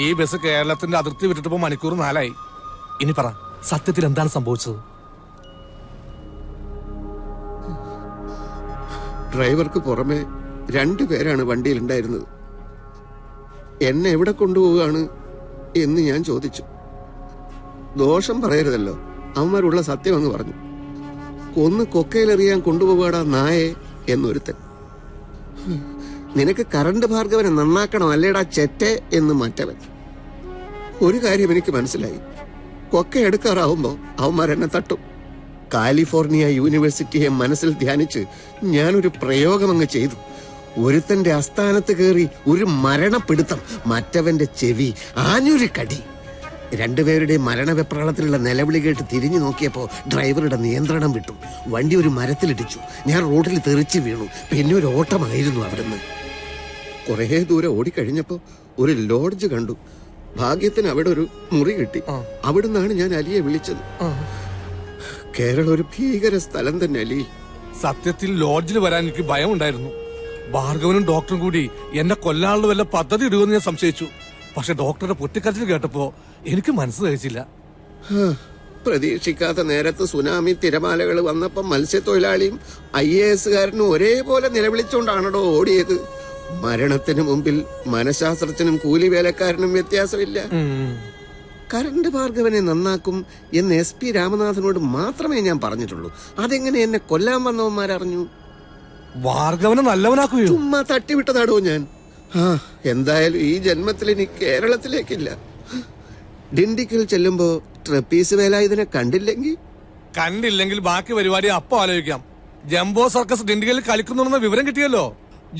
ഈ ബസ് കേരളത്തിന്റെ അതിർത്തി വിട്ടിട്ടിപ്പോ മണിക്കൂർ 4 ഇനി പറ, സത്യത്തിൽ എന്താണ് സംഭവിച്ചത്? ഡ്രൈവർക്ക് പുറമെ 2 പേരാണ് വണ്ടിയിൽ ഉണ്ടായിരുന്നത്. എന്നെ എവിടെ കൊണ്ടുപോവുകയാണ് എന്ന് ഞാൻ ചോദിച്ചു. ദോഷം പറയരുതല്ലോ, അവന്മാരുള്ള സത്യം അങ്ങ് പറഞ്ഞു. കൊന്ന് കൊക്കയിലെറിയാൻ കൊണ്ടുപോകാടാ നായെ എന്നൊരുത്തൻ. നിനക്ക് കറണ്ട് ഭാർഗവനെ നന്നാക്കണം അല്ലേടാ ചെറ്റെ എന്ന് മറ്റവൻ. ഒരു കാര്യം എനിക്ക് മനസ്സിലായി, കൊക്ക എടുക്കാറാവുമ്പോ അവന്മാരെന്നെ തട്ടും. കാലിഫോർണിയ യൂണിവേഴ്സിറ്റിയെ മനസ്സിൽ ധ്യാനിച്ച് ഞാനൊരു പ്രയോഗം അങ്ങ് ചെയ്തു. ഒരുത്തന്റെ അസ്ഥാനത്ത് കയറി ഒരു മരണപ്പിടുത്തം, മറ്റവന്റെ ചെവി ആഞ്ഞൊരു കടി. 2 പേരുടെ മരണവെപ്രാളത്തിലുള്ള നിലവിളി കേട്ട് തിരിഞ്ഞു നോക്കിയപ്പോ ഡ്രൈവറുടെ നിയന്ത്രണം വിട്ടു. വണ്ടി ഒരു മരത്തിലിടിച്ചു. ഞാൻ റോഡിൽ തെറിച്ചു വീണു. പിന്നെ ഒരു ഓട്ടമായിരുന്നു അവിടുന്ന്. കുറേ ദൂരം ഓടിക്കഴിഞ്ഞപ്പോ ഒരു ലോഡ്ജ് കണ്ടു. ഭാഗ്യത്തിന് അവിടെ ഒരു മുറി കിട്ടി. അവിടുന്നാണ് ഞാൻ അലിയെ വിളിച്ചത്. കേരളം ഒരു ഭീകര സ്ഥലം തന്നെ അലി. സത്യത്തിൽ ലോഡ്ജിൽ വരാൻ എനിക്ക് ഭയം ഉണ്ടായിരുന്നു. ഭാർഗവനും ഡോക്ടറും കൂടി എന്നെ കൊല്ലാനുള്ള വല്ല പദ്ധതി ഇടുമെന്ന് ഞാൻ സംശയിച്ചു. പക്ഷെ ഡോക്ടറുടെ പൊട്ടിക്കരച്ചിൽ കേട്ടപ്പോ എനിക്ക് മനസ്സ് കഴിച്ചില്ല. പ്രതീക്ഷിക്കാത്ത നേരത്ത് സുനാമി തിരമാലകൾ വന്നപ്പോ മത്സ്യത്തൊഴിലാളിയും IAS-കാരനും ഒരേപോലെ നിലവിളിച്ചുകൊണ്ടാണോ ഓടിയത്. മരണത്തിന് മുമ്പിൽ മനഃശാസ്ത്രജ്ഞനും കൂലിവേലക്കാരനും വ്യത്യാസമില്ല. കറണ്ട് ഭാർഗവനെ നന്നാക്കും എന്ന് SP രാമനാഥനോട് മാത്രമേ ഞാൻ പറഞ്ഞിട്ടുള്ളൂ. അതെങ്ങനെ എന്നെ കൊല്ലാൻ വന്നവന്മാരറിഞ്ഞു? ഭാർഗവനെ നല്ലവനാക്കുകയോ? ചുമ്മാ തട്ടിവിട്ടതാടോ ഞാൻ. എന്തായാലും ഈ ജന്മത്തിൽ ഇനി കേരളത്തിലേക്കില്ല. ഡിണ്ടിക്കൽ ചെല്ലുമ്പോ ട്രപ്പീസ് വേലായുധനെ കണ്ടില്ലെങ്കിൽ ബാക്കി പരിപാടി അപ്പൊ ആലോചിക്കാം. ജംബോ സർക്കസ് ഡിണ്ടിക്കലിൽ കളിക്കുന്നുണ്ടെന്ന വിവരം കിട്ടിയല്ലോ.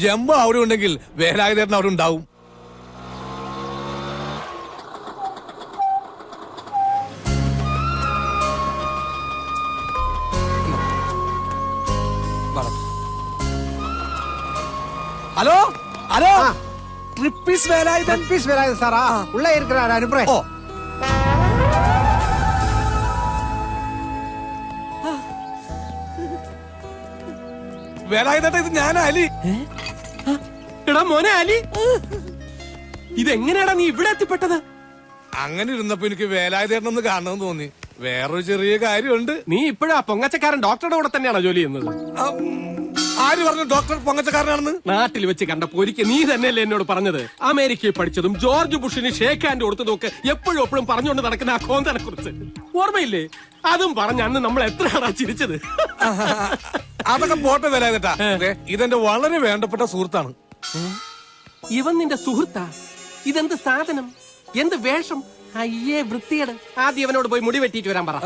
ജംബോ അവിടെ ഉണ്ടെങ്കിൽ വേലായുധേട്ടൻ അവിടെ ഉണ്ടാവും. ஹலோ ஹலோ ட்ரிப்பிஸ் வேலாயுதன் சாரா உள்ள இருக்கிறாரு அனுப்புறேன். വേലായുധേട്ടാ, ഇത് ഞാനാ അലി. എടാ മോനെ അലി, ഇതെങ്ങനെയാടാ നീ ഇവിടെ എത്തിപ്പെട്ടത്? അങ്ങനെ ഇരുന്നപ്പോ എനിക്ക് വേലായുധേട്ടനൊന്ന് കാണണമെന്ന് തോന്നി. വേറൊരു ചെറിയ കാര്യമുണ്ട്. നീ ഇപ്പോഴാ പൊങ്ങച്ചക്കാരൻ ഡോക്ടറുടെ കൂടെ തന്നെയാണോ ജോലി ചെയ്യുന്നത്? ആര് പറഞ്ഞു ഡോക്ടർ പൊങ്ങച്ചക്കാരനാണെന്ന്? നാട്ടിൽ വെച്ച് കണ്ടപ്പോ ഒരിക്കൽ നീ തന്നെയല്ലേ എന്നോട് പറഞ്ഞത്? അമേരിക്കയിൽ പഠിച്ചതും ജോർജ് ബുഷിന് ഷേക്ക് ഹാൻഡ് കൊടുത്തതൊക്കെ എപ്പോഴും പറഞ്ഞുകൊണ്ട് നടക്കുന്ന ആ കോന്തനെ കുറിച്ച് ഓർമ്മയില്ലേ? അതും പറഞ്ഞ അന്ന് നമ്മൾ എത്രയാണാ ചിരിച്ചത്. അതൊക്കെ പോട്ടെ വേലായുധേട്ടാ, ഇതെന്റെ വളരെ വേണ്ടപ്പെട്ട സുഹൃത്താണ്. ഇവൻ നിന്റെ സുഹൃത്താ? ഇതെന്ത് സാധനം, എന്ത് വേഷം? അയ്യേ വൃത്തിയേട്. ആദ്യം ഇവനോട് പോയി മുടി വെട്ടിയിട്ട് വരാൻ പറ.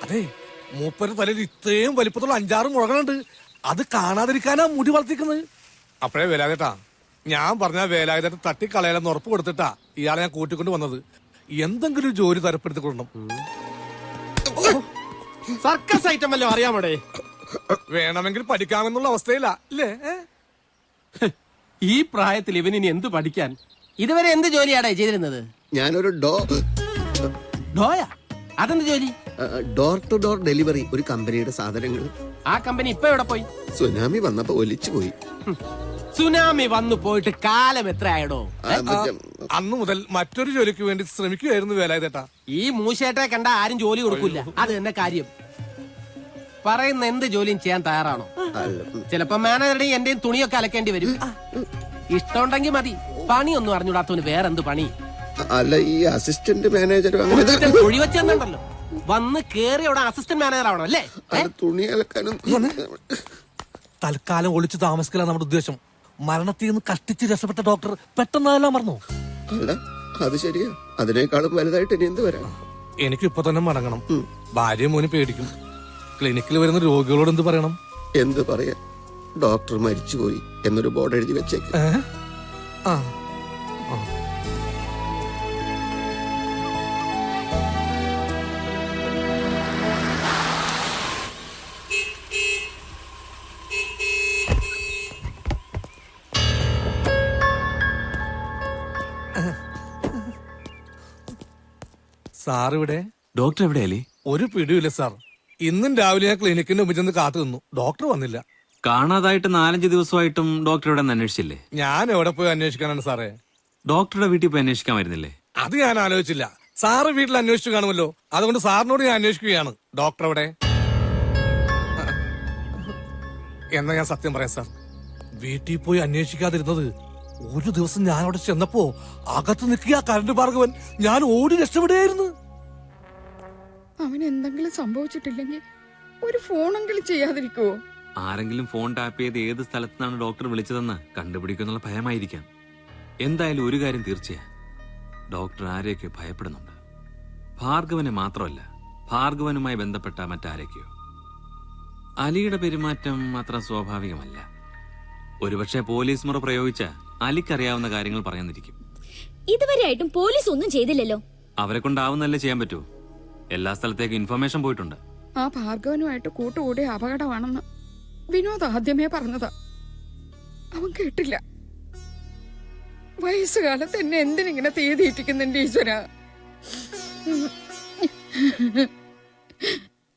അതെ, മൂപ്പര് തലയിൽ ഇത്രയും വലിപ്പത്തുള്ള 5-6 മുഴകളുണ്ട്. അത് കാണാതിരിക്കാനാ മുടി വളർത്തിക്കുന്നത്. അപ്പഴേ വേലായുധേട്ടാ, ഞാൻ പറഞ്ഞ വേലായുധേട്ടൻ തട്ടിക്കളയാലെന്ന് ഉറപ്പ് കൊടുത്തിട്ടാ ഇയാളെ ഞാൻ കൂട്ടിക്കൊണ്ട് വന്നത്. എന്തെങ്കിലും ഒരു ജോലി തരപ്പെടുത്തി കൊടുക്കണം. സർക്കസ് ഐറ്റം വല്ലതും അറിയാമോടെ? വേണമെങ്കിൽ പഠിക്കാമെന്നുള്ള അവസ്ഥയിലാ അല്ലേ? ഈ പ്രായത്തിൽ ഇവനിനി എന്ത് പഠിക്കാൻ? ഇതുവരെ എന്ത് ജോലിയാടാ ചെയ്തിരുന്നത്? ഞാനൊരു ഡോയാ? അതെന്ത് ജോലി? ഡോർ ടു ഡോർ ഡെലിവറി, ഒരു കമ്പനിയുടെ സാധനങ്ങൾ. ആ കമ്പനി ഇപ്പൊ എവിടെ പോയി? സുനാമി വന്നപ്പോ ഒലിച്ചു പോയി. സുനാമി വന്നു പോയിട്ട് കാലം എത്ര ആയടോ? അന്നു മുതൽ മറ്റൊരു ജോലിക്ക് വേണ്ടി ശ്രമിക്കുകയായിരുന്നു വേലായുധേട്ടാ. ഈ മൂശേട്ടെ കണ്ട ആരും ജോലി കൊടുക്കില്ല, അത് തന്നെ കാര്യം. പറയുന്ന എന്ത് ജോലിയും ചെയ്യാൻ തയ്യാറാണോ? ചിലപ്പോ മാനേജറുടെയും എന്റെയും തുണിയൊക്കെ അലക്കേണ്ടി വരും. ഇഷ്ടമുണ്ടെങ്കിൽ മതി. പണിയൊന്നും അറിഞ്ഞൂടാത്തവന് വേറെന്ത് പണി? അല്ല, ഈ അസിസ്റ്റന്റ് മാനേജർ ഒഴി വെച്ചെന്നുണ്ടല്ലോ, വന്ന് കേറി അവിടെ അസിസ്റ്റന്റ് മാനേജർ ആവണോ അല്ലേ? തുണി അലക്കാനും. തൽക്കാലം ഒളിച്ചു താമസിക്കലാണ് നമ്മുടെ ഉദ്ദേശം. മരണത്തിൽ നിന്ന് കഷ്ടിച്ച് രക്ഷപ്പെട്ട ഡോക്ടർ പെട്ടെന്ന് അതെല്ലാം മറന്നു. അല്ല, അത് ശരിയാ. അതിനേക്കാളും വലുതായിട്ട് ഇനി എന്ത് വരാം? എനിക്ക് ഇപ്പൊ തന്നെ മടങ്ങണം. ഭാര്യ മോന് പേടിക്കും. ക്ലിനിക്കിൽ വരുന്ന രോഗികളോട് എന്ത് പറയണം? എന്ത് പറയാ? ഡോക്ടർ മരിച്ചുപോയി എന്നൊരു ബോർഡ് എഴുതി വെച്ചേക്ക്. സാർ ഇവിടെ? ഡോക്ടർ എവിടെയല്ലേ? ഒരു പിടിയില്ല സാർ. ഇന്നും രാവിലെ ഞാൻ ക്ലിനിക്കിന്റെ മുമ്പിൽ ചെന്ന് കാത്തു നിന്നു. ഡോക്ടർ വന്നില്ല. കാണാതായിട്ട് 4-5 ദിവസമായിട്ടും ഡോക്ടർ ഇവിടെ നിന്ന് അന്വേഷിച്ചില്ലേ? ഞാൻ എവിടെ പോയി അന്വേഷിക്കാനാണ് സാറേ? ഡോക്ടറുടെ വീട്ടിൽ പോയി അന്വേഷിക്കാൻ വരുന്നില്ലേ? അത് ഞാൻ ആലോചിച്ചില്ല. സാറ് വീട്ടിൽ അന്വേഷിച്ചു കാണുമല്ലോ, അതുകൊണ്ട് സാറിനോട് ഞാൻ അന്വേഷിക്കുകയാണ്. ഡോക്ടർ എവിടെ? എന്നാ ഞാൻ സത്യം പറയാം സാർ, വീട്ടിൽ പോയി അന്വേഷിക്കാതിരുന്നത് ഒരു ദിവസം ഞാൻ അവിടെ ചെന്നപ്പോ അകത്ത് നിൽക്കുക കരണ്ട് ഭാർഗവൻ, ഞാൻ ഓടി രക്ഷപ്പെടുകയായിരുന്നു. അവൻ എന്തെങ്കിലും സംഭവിച്ചിട്ടില്ലെങ്കിൽ ഒരു ഫോണെങ്കിലും ചെയ്യാതിരിക്കുവോ? ആരെങ്കിലും ഫോൺ ടാപ്പ് ചെയ്ത് ഏത് സ്ഥലത്തുനിന്നാണ് ഡോക്ടർ വിളിച്ചതെന്ന് കണ്ടുപിടിക്കുന്നുള്ള ഭയമായിരിക്കാം. എന്തായാലും ഒരു കാര്യം തീർച്ചയാ, ഡോക്ടർ ആരെയൊക്കെ ഭയപ്പെടുന്നുണ്ട്. ഭാർഗവനെ മാത്രമല്ല, ഭാർഗവനുമായി ബന്ധപ്പെട്ട മറ്റാരൊക്കെയോ. അലിയുടെ പെരുമാറ്റം അത്ര സ്വാഭാവികമല്ല. ഒരുപക്ഷെ പോലീസ് മുറ പ്രയോഗിച്ച അലിക്കറിയാവുന്ന കാര്യങ്ങൾ പറയാന്നിരിക്കും. ഇതുവരെയായിട്ടും പോലീസ് ഒന്നും ചെയ്തില്ലല്ലോ. അവരെ കൊണ്ടാവുന്നല്ലേ ചെയ്യാൻ പറ്റൂ. എല്ലാ സ്ഥലത്തേക്കും ഇൻഫർമേഷൻ പോയിട്ടുണ്ട്. ആ ഭാർഗവനുമായിട്ട് കൂട്ടുകൂടിയ അപകടമാണെന്ന് വിനോദ് ആദ്യമേ പറഞ്ഞതാ. അവൻ കേട്ടില്ല. വയസ്സുകാലത്ത് എന്നെ എന്തിനിങ്ങനെ തീയതിയിട്ടിക്കുന്നുണ്ട് ഈശ്വര.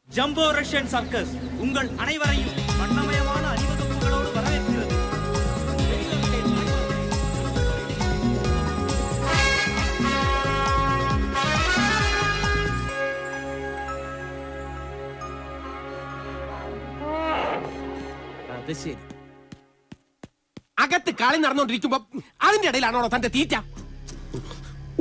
ஜம்போ ரஷ்யன் சர்க்கஸ் உங்கள் அனைவரையும் வண்ணமயமான அணிவகுப்புகளோடு வரவேற்கிறது. അത് ശരി. അകത്ത് കളി നടന്നുകൊണ്ടിരിക്കുമ്പോ അതിന്റെ ഇടയിലാണോ തന്റെ തീറ്റ?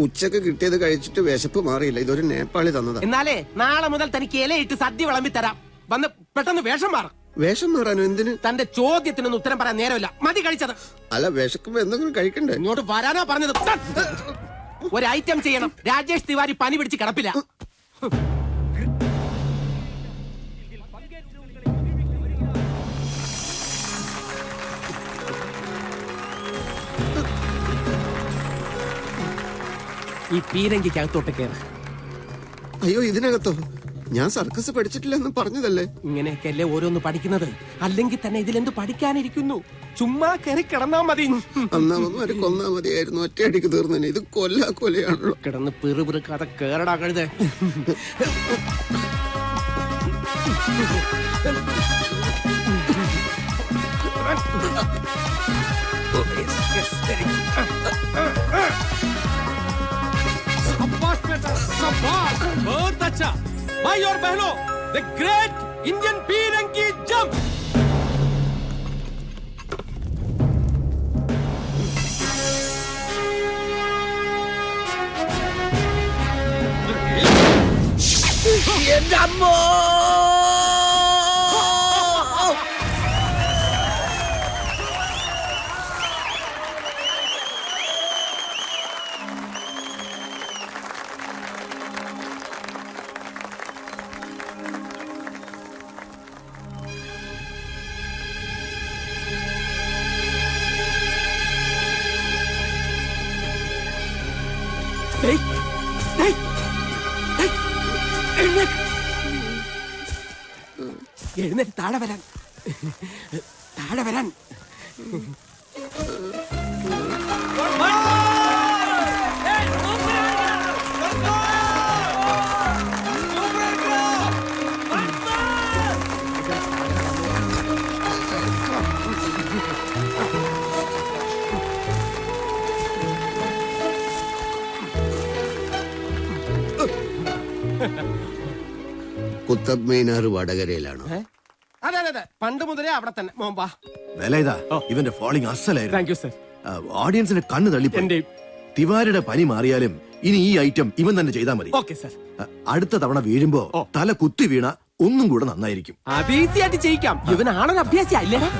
ഉച്ചക്ക് കിട്ടിയത് കഴിച്ചിട്ട് വിശപ്പ് മാറിയില്ല. ഇതൊരു നേപ്പാളി തന്നതാ. എന്നാലേ നാളെ മുതൽ തനിക്ക് ഇലയിട്ട് സദ്യ വിളമ്പി തരാം. വന്ന് പെട്ടെന്ന് വേഷം മാറും. വേഷം മാറാനോ? എന്തിന്? തന്റെ ചോദ്യത്തിനൊന്നും ഉത്തരം പറയാൻ നേരമില്ല. മതി കഴിച്ചത്. അല്ല, വിശക്കുമ്പോ എന്തെങ്കിലും കഴിക്കണ്ടേ? ഇങ്ങോട്ട് വരാനാ പറഞ്ഞത്. ഒരു ഐറ്റം ചെയ്യണം. രാജേഷ് തിവാരി പനി പിടിച്ച് കിടപ്പില്ല. ഈ പീരങ്കിക്കകത്തോട്ട് കയറ്. അയ്യോ, ഇതിനകത്തോ? ഞാൻ സർക്കസ് പഠിച്ചിട്ടില്ലെന്ന് പറഞ്ഞതല്ലേ. ഇങ്ങനെയൊക്കെയല്ലേ ഓരോന്ന് പഠിക്കുന്നത്. അല്ലെങ്കിൽ തന്നെ ഇതിലെന്ത് പഠിക്കാനിരിക്കുന്നു? ചുമ്മാ കയറി കിടന്നാ മതി. അന്നാമത് കൊന്നാ മതിയായിരുന്നു, ഒറ്റയടിക്ക് തീർന്നേനെ. ഇത് കൊലയാണല്ലോ. കിടന്ന് പിറുപിറുക്കാതെ കേറടാ കഴുത. बहुत अच्छा भाई और बहनों, द ग्रेट इंडियन पीरंगी जंप. എഴുന്നേറ്റ് താഴെ വരാൻ. താഴെ വരാൻ. കുത്തബ് മൈനാർ വടകരയിലാണോ? അതെ അതെ അതെ, പണ്ട് മുതലേ അവിടെ തന്നെ. മോമ്പാ വില ഇതാ. ഇവന്റെ ഫോളിംഗ് അസലായിരുന്നു. Thank you sir. ഓഡിയൻസിന്റെ കണ്ണ് തള്ളിപ്പോയി. എന്റെ തിവാരിയുടെ പനി മാറിയാലും ഇനി ഈ ഐറ്റം ഇവൻ തന്നെ ചെയ്താൽ മതി. Okay sir. അടുത്ത തവണ വീഴുമ്പോ തല കുത്തി വീണ ഒന്നും കൂടെ നന്നായിരിക്കും. അത് ഈസി ആയിട്ട് ചെയ്യിക്കാം. ഇവനാണൊരു അഭ്യാസിയാ ഇല്ലേടാ?